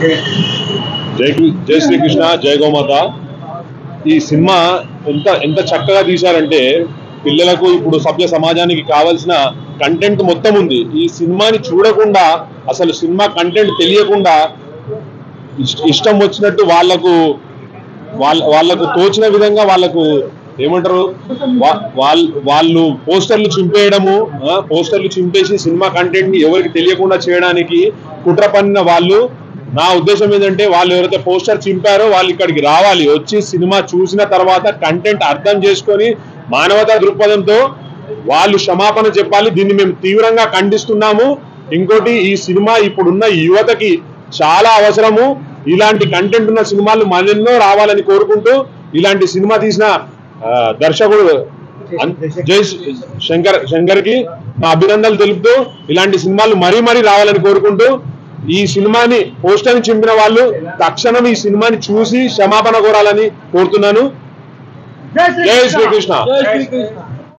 జై శ్రీకృష్ణ, జై గోమాత. ఈ సినిమా ఎంత చక్కగా తీశారంటే పిల్లలకు ఇప్పుడు సభ్య సమాజానికి కావాల్సిన కంటెంట్ మొత్తం ఉంది. ఈ సినిమాని చూడకుండా అసలు సినిమా కంటెంట్ తెలియకుండా ఇష్టం వచ్చినట్టు వాళ్ళకు తోచిన విధంగా వాళ్ళకు ఏమంటారు వాళ్ళు పోస్టర్లు చింపేసి సినిమా కంటెంట్ ని ఎవరికి తెలియకుండా చేయడానికి కుట్ర పన్నిన వాళ్ళు. నా ఉద్దేశం ఏంటంటే వాళ్ళు ఎవరైతే పోస్టర్ చింపారో వాళ్ళు ఇక్కడికి రావాలి, వచ్చి సినిమా చూసిన తర్వాత కంటెంట్ అర్థం చేసుకొని మానవతా దృక్పథంతో వాళ్ళు క్షమాపణ చెప్పాలి. దీన్ని మేము తీవ్రంగా ఖండిస్తున్నాము. ఇంకోటి, ఈ సినిమా ఇప్పుడున్న యువతకి చాలా అవసరము. ఇలాంటి కంటెంట్ ఉన్న సినిమాలు మరెన్నో రావాలని కోరుకుంటూ, ఇలాంటి సినిమా తీసిన దర్శకుడు జై శంకర్ కి మా అభినందనలు తెలుపుతూ, ఇలాంటి సినిమాలు మరీ రావాలని కోరుకుంటూ, ఈ సినిమాని పోస్టర్ని చింపిన వాళ్ళు తక్షణం ఈ సినిమాని చూసి క్షమాపణ కోరాలని కోరుతున్నాను. జై శ్రీకృష్ణ.